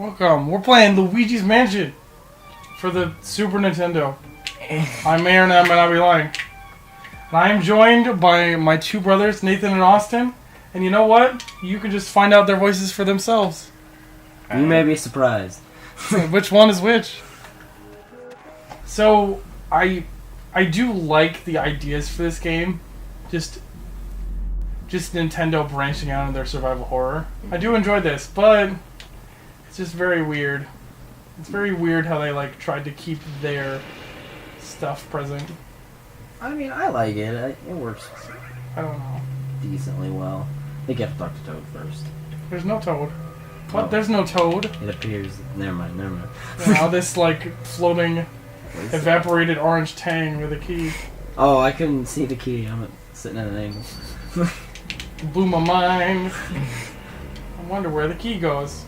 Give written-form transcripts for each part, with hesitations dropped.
Welcome. We're playing Luigi's Mansion for the Super Nintendo. I may or may not be lying. And I am joined by my two brothers, Nathan and Austin. And you know what? You can just find out their voices for themselves. You may be surprised. Which one is which? So, I do like the ideas for this game. Just Nintendo branching out in their survival horror. I do enjoy this, but it's just very weird. It's very weird how they tried to keep their stuff present. I mean, I like it. It works. I don't know. Decently well. I think you have to talk to Toad first. There's no Toad. What? Oh. There's no Toad. It appears. Never mind. Now this floating, evaporated orange tang with a key. Oh, I couldn't see the key. I'm sitting at an angle. Blew my mind. I wonder where the key goes.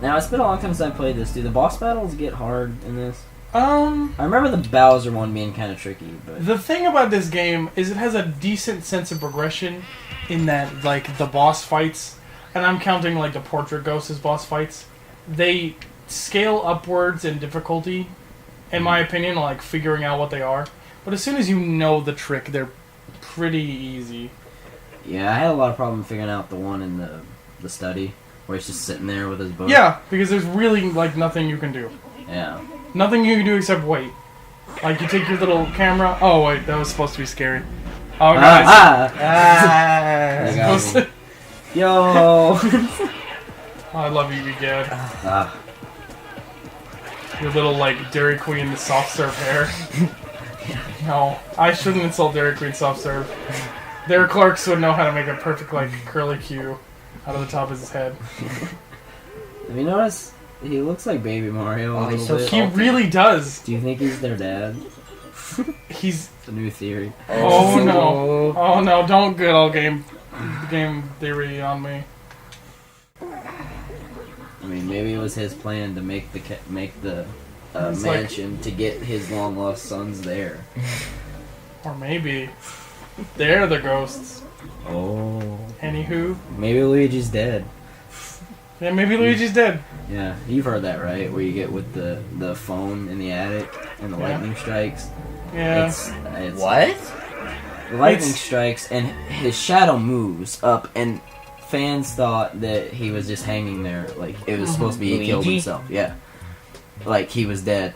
Now, it's been a long time since I played this. Do the boss battles get hard in this? I remember the Bowser one being kind of tricky, but... The thing about this game is it has a decent sense of progression in that, the boss fights, and I'm counting, the Portrait Ghosts as boss fights, they scale upwards in difficulty, in my opinion, figuring out what they are. But as soon as you know the trick, they're pretty easy. Yeah, I had a lot of problem figuring out the one in the study, where he's just sitting there with his book. Yeah, because there's really, nothing you can do. Yeah. Nothing you can do except wait. You take your little camera... Oh, wait, that was supposed to be scary. Oh, guys. Yo! I love you, Gad. Your little, Dairy Queen soft serve hair. No, I shouldn't insult Dairy Queen soft serve. Their clerks would know how to make a perfect, curly Q out of the top of his head. Have you noticed he looks like Baby Mario a little bit? He really does. Do you think he's their dad? He's... It's a new theory. Oh, no. Oh, no, don't get all game theory on me. I mean, maybe it was his plan to make the mansion to get his long-lost sons there. Or maybe they're the ghosts. Oh. Anywho. Maybe Luigi's dead. Yeah, maybe Luigi's dead. Yeah, you've heard that, right? Where you get with the phone in the attic and the lightning strikes. Yeah. It's what? The lightning strikes and his shadow moves up, and fans thought that he was just hanging there, it was supposed to be he killed himself. Yeah, he was dead.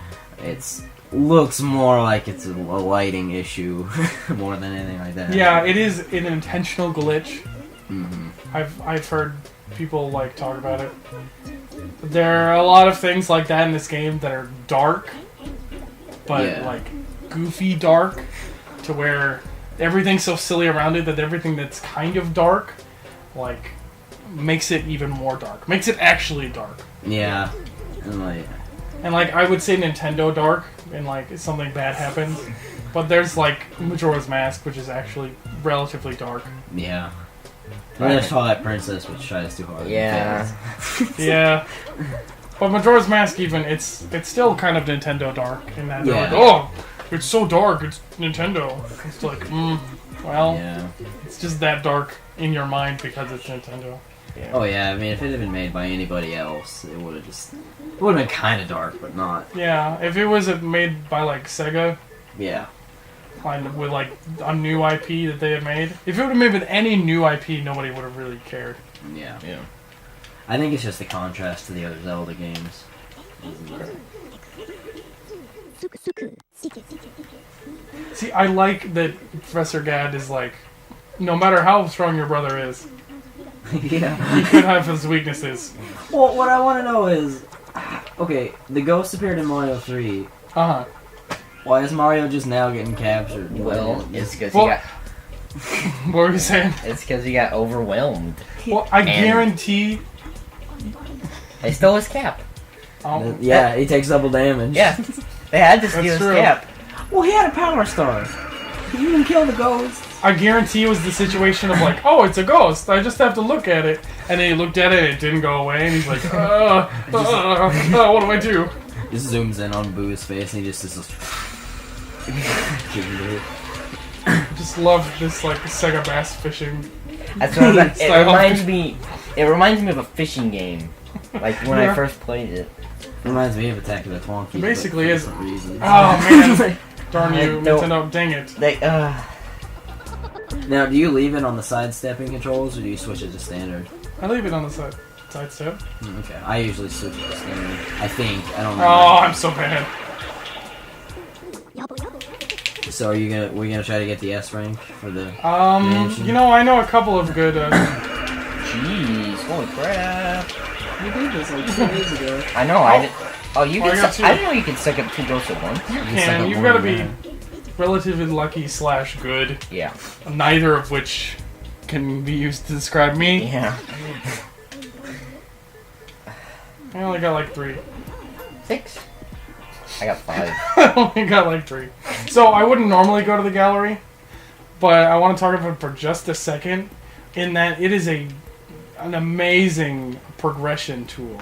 Looks more like it's a lighting issue more than anything like that. Yeah, it is an intentional glitch. Mm-hmm. I've heard people talk about it. There are a lot of things like that in this game that are dark, but goofy dark, to where everything's so silly around it that everything that's kind of dark, makes it even more dark. Makes it actually dark. Yeah, and I would say Nintendo dark, and something bad happens. But there's Majora's Mask, which is actually relatively dark. Yeah. And there's Twilight Princess, which tries too hard. Yeah. Yeah. But Majora's Mask, even, it's still kind of Nintendo dark in that. Yeah. Oh, it's so dark, it's Nintendo. It's yeah. It's just that dark in your mind because it's Nintendo. Yeah. Oh yeah, I mean, if it had been made by anybody else, it would have been kind of dark, but not. Yeah, if it was made by Sega. Yeah. With a new IP that they had made. If it would have made with any new IP, nobody would have really cared. Yeah. I think it's just the contrast to the other Zelda games. See, I like that Professor Gad is no matter how strong your brother is, yeah, he could have his weaknesses. Well, what I want to know is, okay, the ghost appeared in Mario 3. Uh-huh. Why is Mario just now getting captured? Well, it's because he got... What were you saying? It's because he got overwhelmed. Well, I guarantee... They stole his cap. Yeah, he takes double damage. Yeah. They had to steal his true. cap. Well, he had a power star. He didn't kill the ghost. I guarantee it was the situation of oh, it's a ghost. I just have to look at it. And then he looked at it and it didn't go away. And he's like, what do I do? Just zooms in on Boo's face and he just is just love this Sega bass fishing. That's what it reminds me. It reminds me of a fishing game. Like when I first played it. Reminds me of Attack of the Twonkies. It basically is. Reasons. Oh man, darn you, No. Nintendo! Dang it. They Now, do you leave it on the sidestepping controls, or do you switch it to standard? I leave it on the side step. Okay, I usually switch it to standard. I think. I don't know. Oh, I'm so bad. So are you we're gonna try to get the S rank for the mansion? You know, I know a couple of good. Jeez, holy crap! You did this like 2 days ago. I know. I did. Oh, you I can. got two. I didn't know you could suck up 2 ghosts at once. You suck can. up You've one got to be man. relatively lucky / good. Yeah. Neither of which can be used to describe me. Yeah. I only got like 3. 6. I got 5. I only got like 3. So I wouldn't normally go to the gallery, but I want to talk about it for just a second. In that it is an amazing progression tool.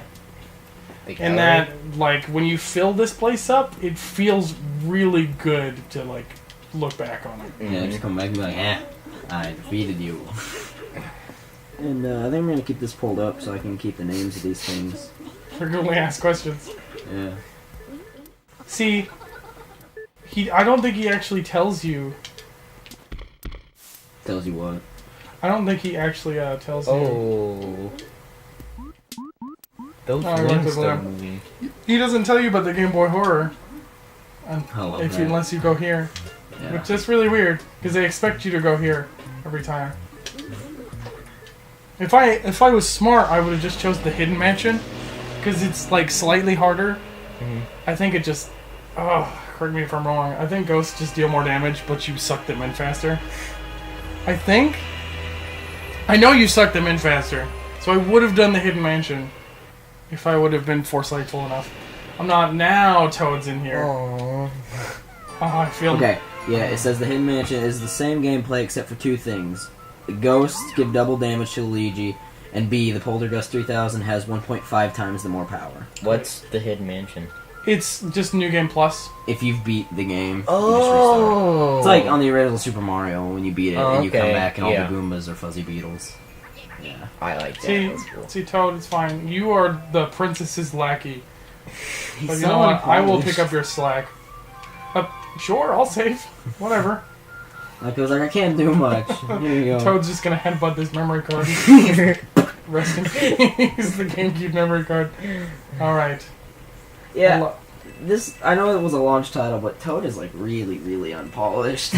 In that, like, when you fill this place up, it feels really good to like look back on it. Yeah, just come back and be like, I defeated you. And I think I'm gonna keep this pulled up so I can keep the names of these things. Frequently asked questions. Yeah. See, I don't think he actually tells you. Tells you what? I don't think he actually tells you. Oh. Those Oh, I looked at Flintstone that. movies. He doesn't tell you about the Game Boy Horror. I love that. Unless you go here. Yeah. Which is really weird, because they expect you to go here every time. If I was smart, I would have just chose the Hidden Mansion, because it's like slightly harder. I think it just... Oh, correct me if I'm wrong. I think ghosts just deal more damage, but you suck them in faster. I think... I know you suck them in faster, so I would have done the Hidden Mansion if I would have been foresightful enough. I'm not now. Toad's in here. Oh. Oh, I feel... Okay, yeah, it says the Hidden Mansion is the same gameplay except for 2 things. The ghosts give double damage to Luigi, and B, the Poltergust 3000 has 1.5 times the more power. What's the Hidden Mansion? It's just New Game Plus. If you've beat the game, you just Oh. restart. It's like on the original Super Mario when you beat it and you come okay, back and all yeah. the Goombas are fuzzy beetles. Yeah. I like that. See, That's cool. see, Toad, it's fine. You are the princess's lackey. He's But you so know what? I will unpolished. pick up your slack. Sure, I'll save. Whatever. Like, I was like, I can't do much. Here you go. Toad's just gonna headbutt this memory card. Rest in peace, the GameCube memory card. Alright. Yeah, this, I know it was a launch title, but Toad is like really, really unpolished.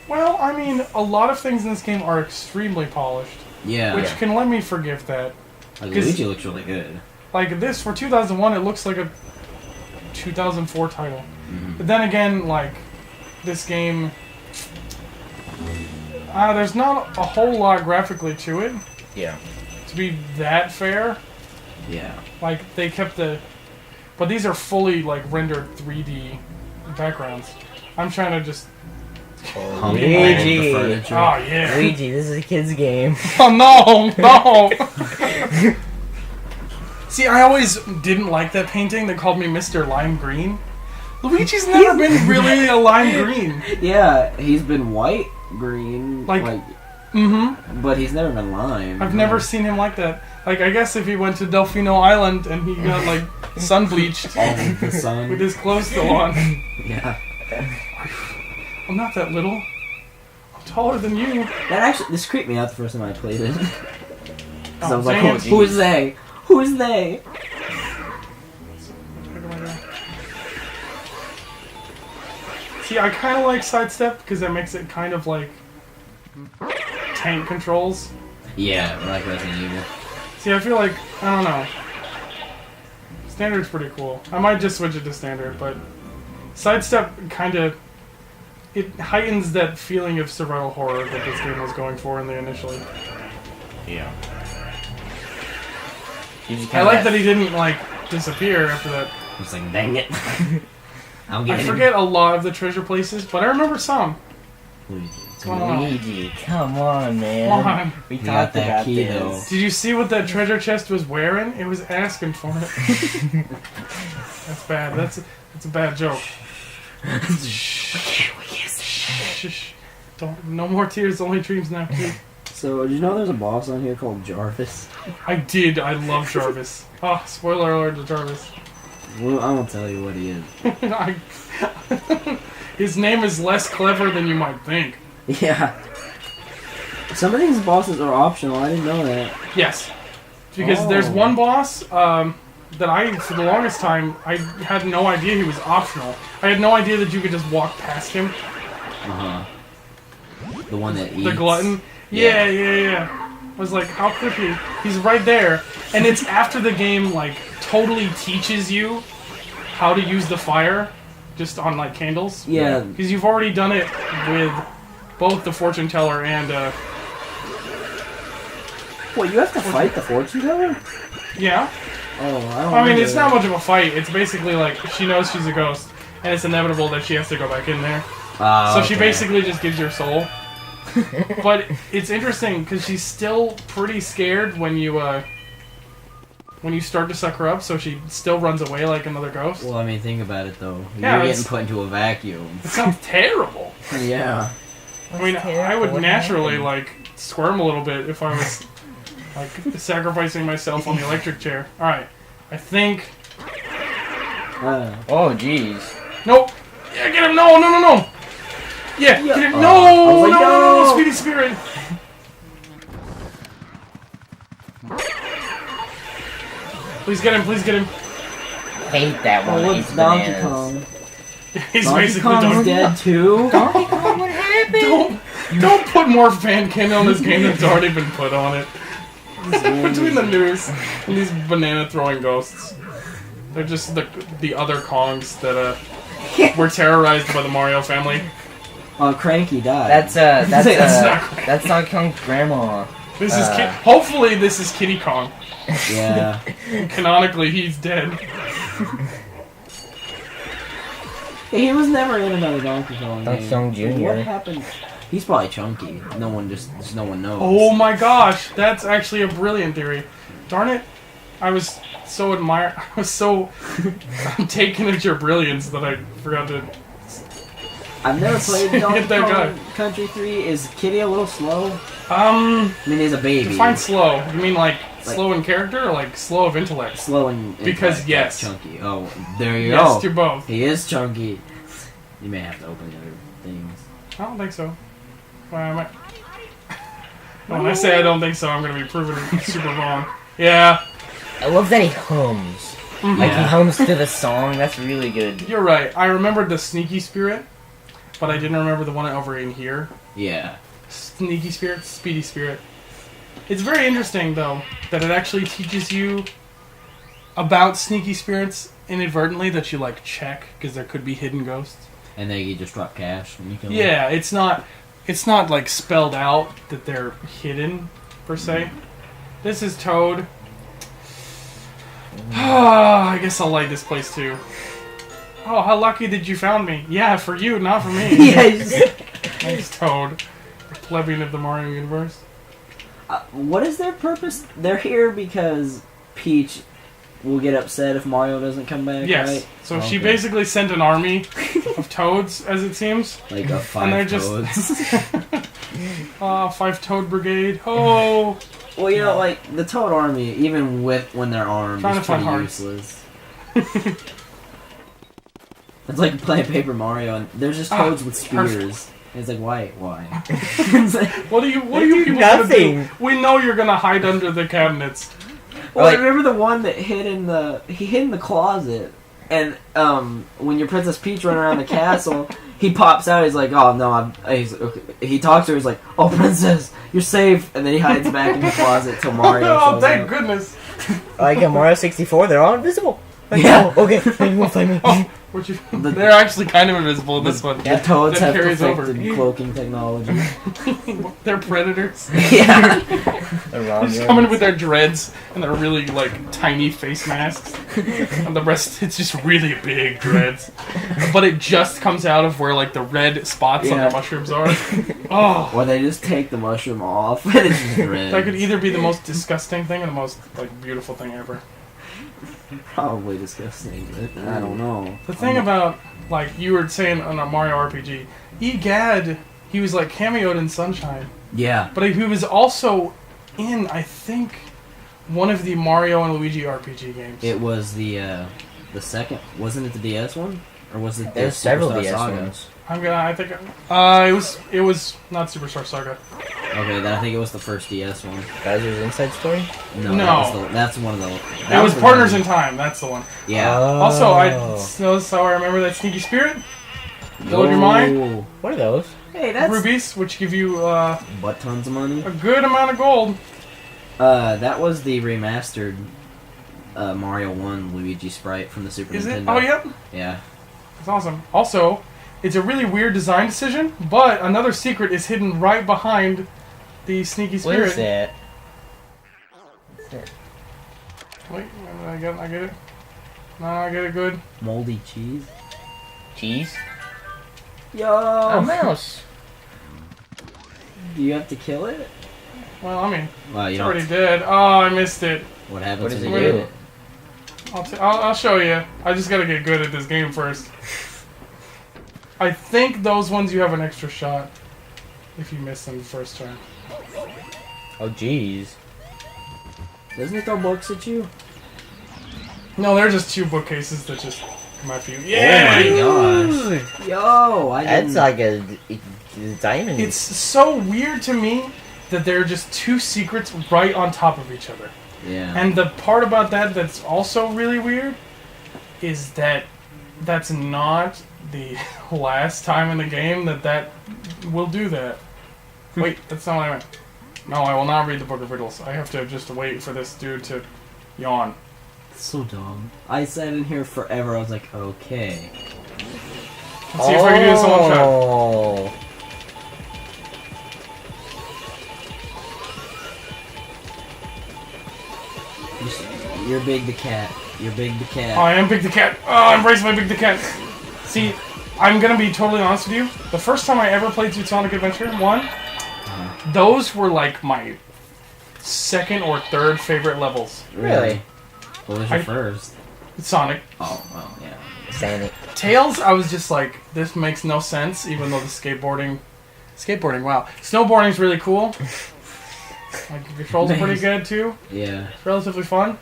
Well, I mean, a lot of things in this game are extremely polished. Yeah. Which can let me forgive that. Like, 'cause- Luigi looks really good. Like, this, for 2001, it looks like a 2004 title. Mhm. But then again, like, this game... there's not a whole lot graphically to it, Yeah. to be that fair. Yeah. Like, they kept the... But these are fully, like, rendered 3D backgrounds. I'm trying to just... Oh, Luigi. Luigi. Oh, yeah. Luigi, this is a kid's game. Oh, no! No! See, I always didn't like that painting. They called me Mr. Lime Green. Luigi's never been really a lime green. Yeah, he's been white, green, Like- like, Mm-hmm. but he's never been lime. I've never seen him like that. Like, I guess if he went to Delfino Island and he got, like, sun bleached All of the sun. with his clothes still on. Yeah. I'm not that little. I'm taller than you. That actually, this creeped me out the first time I played it. 'Cause I Oh, was like, dang it. who's they? Who's they? See, I kind of like sidestep because that makes it kind of like tank controls. Yeah, like Resident Evil. See, I feel like, I don't know. Standard's pretty cool. I might just switch it to standard, but sidestep kind of, it heightens that feeling of survival horror that this game was going for in the initially. Yeah. I like that he didn't, like, disappear after that. I was like, dang it. I'll I get him. forget a lot of the treasure places, but I remember some. Luigi. Come on. Luigi, come on, man. Come on. We You got talked that about key, this. Did you see what that treasure chest was wearing? It was asking for it. That's bad. That's a bad joke. Shh. Don't. No more tears. Only dreams now. Keith. So, did you know there's a boss on here called Jarvis? I did. I love Jarvis. Oh, spoiler alert to Jarvis. Well, I won't tell you what he is. His name is less clever than you might think. Yeah. Some of these bosses are optional. I didn't know that. Yes. Because there's one boss that for the longest time, I had no idea he was optional. I had no idea that you could just walk past him. Uh-huh. The one that eats. The glutton. Yeah. I was like, how could he? He's right there. And it's after the game, like, totally teaches you how to use the fire, just on, like, candles. Yeah. Because you've already done it with both the fortune teller and, What, you have to fight the fortune teller? yeah. Oh, I mean, it's not much of a fight. It's basically like, she knows she's a ghost, and it's inevitable that she has to go back in there. So she basically just gives your soul. But it's interesting, because she's still pretty scared when you start to suck her up, so she still runs away like another ghost. Well, I mean, think about it, though. Yeah, You're getting put into a vacuum. It sounds terrible. Yeah. I mean, I would naturally, like, squirm a little bit if I was, like, sacrificing myself on the electric chair. Alright. I think... Oh, jeez. Nope! Yeah, get him! No! Yeah, get him! No! Like, No! Speedy Spirit! Please get him! Hate that one. Oh, He's what's Donkey bananas. Kong? He's Donkey basically Kong's Donkey dead too? Donkey Kong, what happened? Don't put more fan kin on this game that's already been put on it. Between the news and these banana throwing ghosts. They're just the other Kongs that were terrorized by the Mario family. Oh, Cranky died. That's Donkey Kong's grandma. This is hopefully this is Kitty Kong. Yeah. Canonically, he's dead. He was never in another Donkey Kong Donkey game. Kong Jr. What happened? He's probably chunky. No one knows. Oh my gosh, that's actually a brilliant theory. Darn it. I was so taken at your brilliance that I forgot to... I've never played Donkey Hit that Kong guy. Country 3. Is Kitty a little slow? I mean, he's a baby. define slow. You mean like slow in character or like slow of intellect? Slow in Because intellect, yes. like chunky. Oh, there you Yes go. to both. He is chunky. You may have to open the other things. I don't think so. When I say I don't think so, I'm going to be proven super wrong. Yeah. I love that he hums. Like, he hums to the song. That's really good. You're right. I remembered the Sneaky Spirit, but I didn't remember the one over in here. Yeah. Sneaky Spirit, Speedy Spirit. It's very interesting, though, that it actually teaches you about Sneaky Spirits inadvertently that you, like, check, because there could be hidden ghosts. And then you just drop cash and you can... Yeah, it's not like spelled out that they're hidden per se. This is Toad. I guess I'll light this place too. Oh, how lucky that you found me. Yeah, for you, not for me. Thanks, Toad. The plebeian of the Mario universe. What is their purpose? They're here because Peach will get upset if Mario doesn't come back, Yes. right? So she basically sent an army of Toads, as it seems. Like a And they're 5 just- Toads. 5 Toad Brigade. Oh! Well, you know, like, the Toad Army, even when they're armed, Trying is to find pretty hearts. useless. It's like playing Paper Mario, and there's just Toads with spears. Perfect. And it's like, why? What are you people gonna do? We know you're gonna hide under the cabinets. Well, Like- I remember the one that hid in the closet, and when your Princess Peach run around the castle, he pops out. He's like, "Oh no!" He talks to her. He's like, "Oh, Princess, you're safe," and then he hides back in the closet till Mario Oh, shows thank up. goodness. Like in Mario 64, they're all invisible. Like, Yeah. oh, okay, you won't find me. Oh, they're actually kind of invisible in this one. The Toads That have carries perfected over. cloaking technology. They're predators. Yeah. They're Just coming with their dreads and their really like tiny face masks, and the rest it's just really big dreads. But it just comes out of where like the red spots on Yeah. their mushrooms are. Oh, Or they just take the mushroom off and it's just red. that could either be the most disgusting thing or the most like beautiful thing ever. Probably disgusting, but I don't know. The thing about like you were saying on a Mario RPG, egad, He was like cameoed in Sunshine. Yeah. But he was also in, I think, one of the Mario and Luigi RPG games. It was the second. Wasn't it the DS one? Or was it the There's several Superstar DS Saga? ones. It was not Superstar Saga. Okay, then I think it was the first DS one. Bowser's Inside Story? No. That's one of the... It was Partners in Time, that's the one. Yeah. Also, I noticed how I remember that Sneaky Spirit. Blow your mind. What are those? Hey, that's... Rubies, which give you But tons of money. a good amount of gold. That was the remastered Mario 1 Luigi sprite from the Super Is Nintendo. it? Oh, yep. Yeah. It's awesome. Also, it's a really weird design decision, but another secret is hidden right behind the Sneaky Spirit. What is that? Wait, I get it. No, I get it good. Moldy cheese. Cheese? Yo! A mouse. Do you have to kill it? Well, I mean, Well, you it's don't. already dead. Oh, I missed it. What happens What does when it you do? do it? I'll show you. I just gotta get good at this game first. I think those ones you have an extra shot if you miss them the first turn. Oh, jeez. Doesn't it throw books at you? No, they're just two bookcases that just come after you. Yeah! Yeah! Oh my gosh. Yo! I didn't... That's like a diamond. It's so weird to me that there are just two secrets right on top of each other. Yeah. And the part about that that's also really weird is that that's not the last time in the game that will do that. Wait, that's not what I meant. No, I will not read the Book of Riddles. I have to just wait for this dude to yawn. So dumb. I sat in here forever. I was like, okay. Let's see if I can do this in one shot. Oh. You're Big the Cat. You're Big the Cat. Oh, I am Big the Cat. Oh, embrace my Big the Cat. See, I'm gonna be totally honest with you. The first time I ever played through Sonic Adventure 1, those were like my second or third favorite levels. Really? What was your first? Sonic. Oh, well, yeah. Sonic. Tails, I was just like, this makes no sense, even though the skateboarding, wow. Snowboarding's really cool. Like, the controls are pretty good, too. Yeah. It's relatively fun.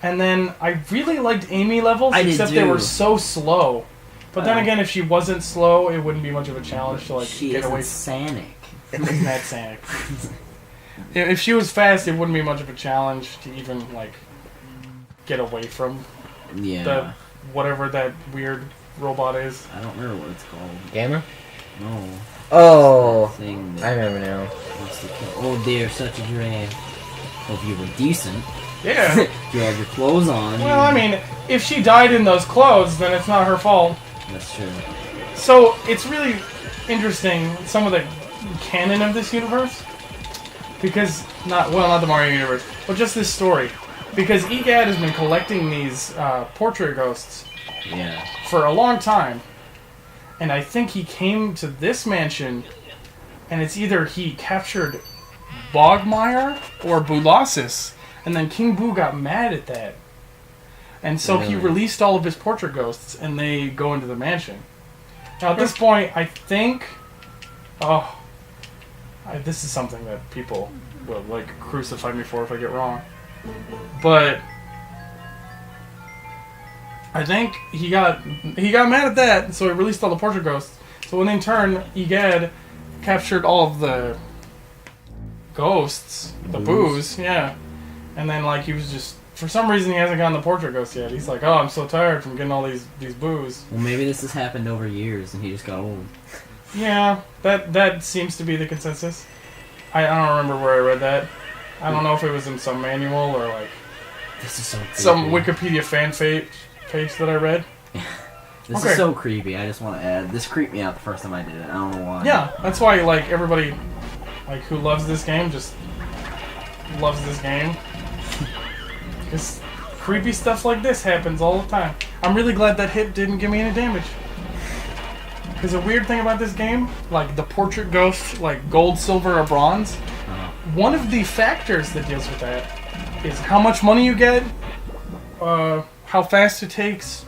And then, I really liked Amy levels, I did except they too. were so slow. But then again, if she wasn't slow, it wouldn't be much of a challenge to, like, She get isn't away Sonic. from that Sonic. If she was fast, it wouldn't be much of a challenge to even, like, get away from Yeah. the whatever that weird robot is. I don't remember what it's called. Gamma? No. Oh. Thing I that remember now. wants to kill. Oh dear, such a drag. Hope you were decent. Yeah. You had your clothes on. Well, I mean, if she died in those clothes, then it's not her fault. That's true. So, it's really interesting, some of the canon of this universe. Because, not the Mario universe, but just this story. Because EGAD has been collecting these portrait ghosts Yeah. for a long time. And I think he came to this mansion, and it's either he captured Bogmire or Boolossus, and then King Boo got mad at that. And so he Really? released all of his portrait ghosts, and they go into the mansion. Now at this point, I think... this is something that people will, like, crucify me for if I get wrong. But... I think he got mad at that, so he released all the portrait ghosts. So when in turn, Egad captured all of the ghosts, the boos, yeah. And then, like, he was just... For some reason, he hasn't gotten the portrait ghost yet. He's like, oh, I'm so tired from getting all these boos. Well, maybe this has happened over years and he just got old. Yeah, that seems to be the consensus. I don't remember where I read that. I don't know if it was in some manual or, like, This is so creepy. some Wikipedia fan page that I read. This Okay. is so creepy. I just want to add. This creeped me out the first time I did it. I don't know why. Yeah, that's why, like, everybody, like, who loves this game just loves this game. Because creepy stuff like this happens all the time. I'm really glad that hit didn't give me any damage. Because the weird thing about this game, like the portrait ghost, like gold, silver, or bronze, one of the factors that deals with that is how much money you get, how fast it takes,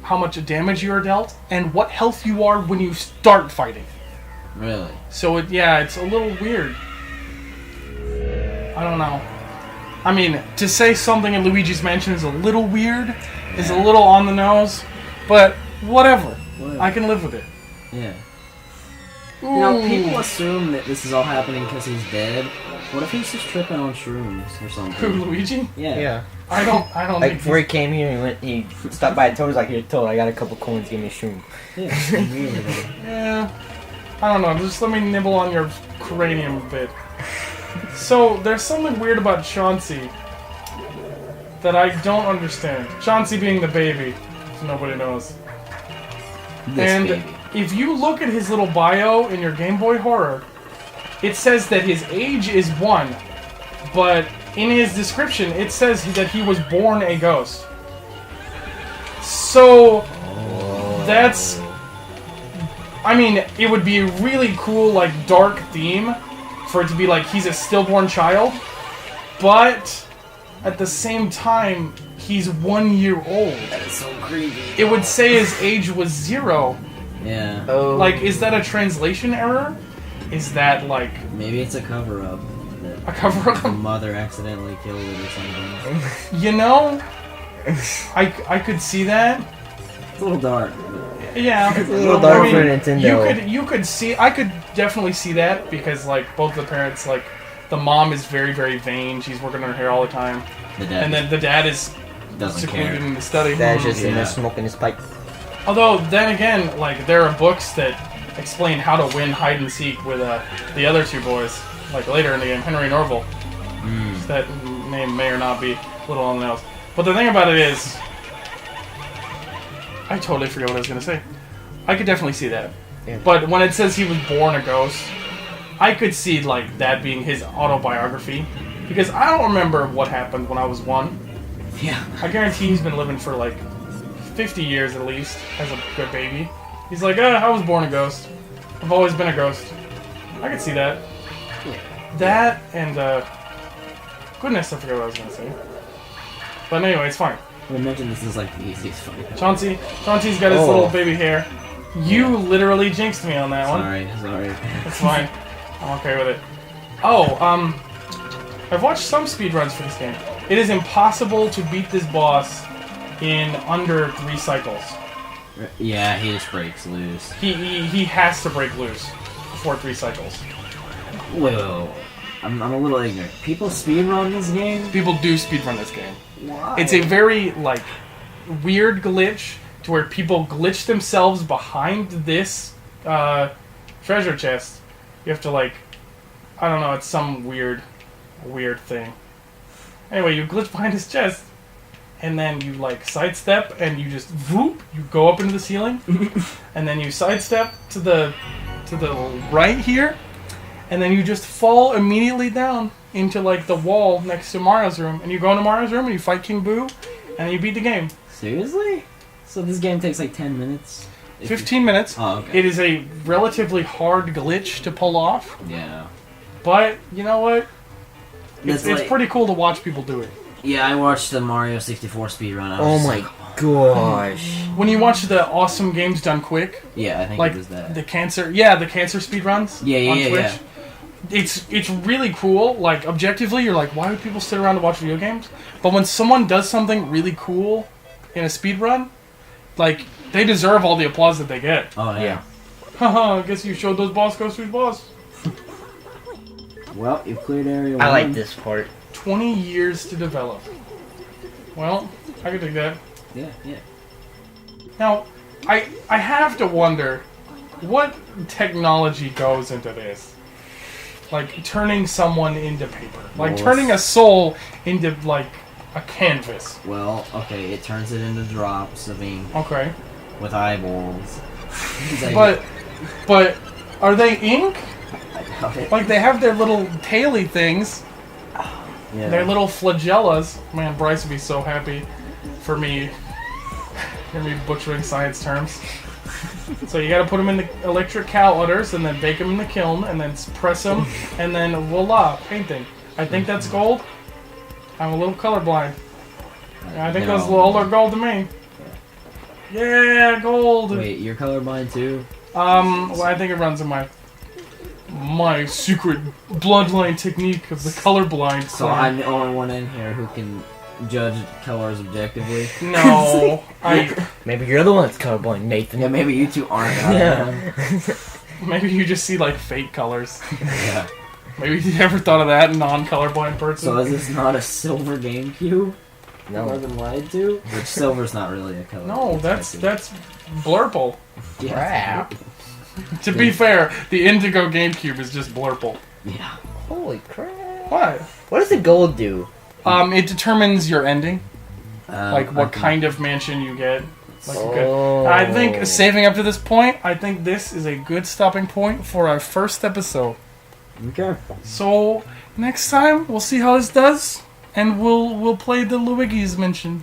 how much damage you are dealt, and what health you are when you start fighting. Really? So it's a little weird. I don't know. I mean, to say something in Luigi's Mansion is a little weird, is a little on the nose, but whatever. I can live with it. Yeah. You know, people assume that this is all happening because he's dead. What if he's just tripping on shrooms or something? Who, Luigi? Yeah. I don't Like think before he came here, he stopped by Toad. Was like, "Here, Toad, I got a couple coins. Give me a shroom." Yeah. I don't know. Just let me nibble on your cranium a bit. So there's something weird about Chauncey that I don't understand. Chauncey being the baby, so nobody knows. Baby. If you look at his little bio in your Game Boy Horror, it says that his age is 1, but in his description it says that he was born a ghost. So that's... I mean, it would be a really cool, like, dark theme for it to be like he's a stillborn child, but at the same time, he's 1 year old. That is so creepy. It would say his age was 0. Yeah. Oh. Like, is that a translation error? Is that, like... Maybe it's a cover-up. A cover-up? The mother accidentally killed it or something. You know, I could see that. It's a little dark. Yeah. It's a little dark for Nintendo. You could see... I could definitely see that, because, like, both the parents, like... The mom is very, very vain. She's working on her hair all the time. And then the dad is secluded in the study. Dad's just in there smoking his pipe. Although, then again, like, there are books that explain how to win hide and seek with the other two boys. Like, later in the game, Henry and Orville. That name may or not be a little on the nose. But the thing about it is... I totally forget what I was going to say. I could definitely see that. Yeah. But when it says he was born a ghost, I could see, like, that being his autobiography. Because I don't remember what happened when I was 1. Yeah. I guarantee he's been living for, like, 50 years at least, as a good baby. He's like, I was born a ghost. I've always been a ghost. I could see that. That and, goodness, I forgot what I was going to say. But anyway, it's fine. I mentioned this is like the easiest fight. Chauncey's got his little baby hair. You literally jinxed me on that one. Sorry. It's fine. I'm okay with it. Oh, I've watched some speedruns for this game. It is impossible to beat this boss in under 3 cycles. Yeah, he just breaks loose. He has to break loose before 3 cycles. Whoa. I'm a little ignorant. People speedrun this game? People do speedrun this game. Why? It's a very, like, weird glitch to where people glitch themselves behind this treasure chest. You have to, like, I don't know, it's some weird thing. Anyway, you glitch behind his chest, and then you, like, sidestep, and you just, whoop, you go up into the ceiling, and then you sidestep to the right here, and then you just fall immediately down into, like, the wall next to Mario's room, and you go into Mario's room, and you fight King Boo, and you beat the game. Seriously? So this game takes, like, 10 minutes? 15 minutes. Oh, okay. It is a relatively hard glitch to pull off. Yeah. But, you know what? It's It's pretty cool to watch people do it. Yeah, I watched the Mario 64 speedrun. Oh my gosh. When you watch the Awesome Games Done Quick, Yeah, I think like it was that. the cancer speedruns on Twitch. Yeah. It's really cool. Like, objectively, you're like, why would people sit around to watch video games? But when someone does something really cool in a speedrun, like, they deserve all the applause that they get. Oh, yeah. Haha, I guess you showed those boss ghosts who's boss. Well, you've cleared area 1. I like this part. 20 years to develop. Well, I could dig that. Yeah. Now, I have to wonder what technology goes into this. Like, turning someone into paper. Like, turning a soul into, like, a canvas. Well, okay, it turns it into drops of ink Okay. with eyeballs. But are they ink? I doubt it. Like, they have their little taily things. Yeah. Their little flagellas. Man, Bryce would be so happy for me. Hear me butchering science terms. So you gotta put them in the electric calipers and then bake them in the kiln and then press them and then voila, painting. I think that's gold. I'm a little colorblind. I think those all are gold to me. Yeah, gold. Wait, you're colorblind too? Well, I think it runs in my my secret bloodline technique of the colorblind. So I'm the only one in here who can judge colors objectively. No, Maybe you're the one that's colorblind, Nathan. Yeah, maybe you two aren't. Yeah. Maybe you just see like fake colors. Yeah. Maybe you ever thought of that, non-colorblind person? So is this not a silver GameCube? No. I've been lied to? Which silver's not really a color. No, that's blurple. Yeah. Crap. To be fair, the indigo GameCube is just blurple. Yeah. Holy crap. What? What does the gold do? It determines your ending, like what Okay. kind of mansion you get. Like Oh. I think saving up to this point, I think this is a good stopping point for our first episode. Okay. So next time we'll see how this does, and we'll play the Luigi's mentioned.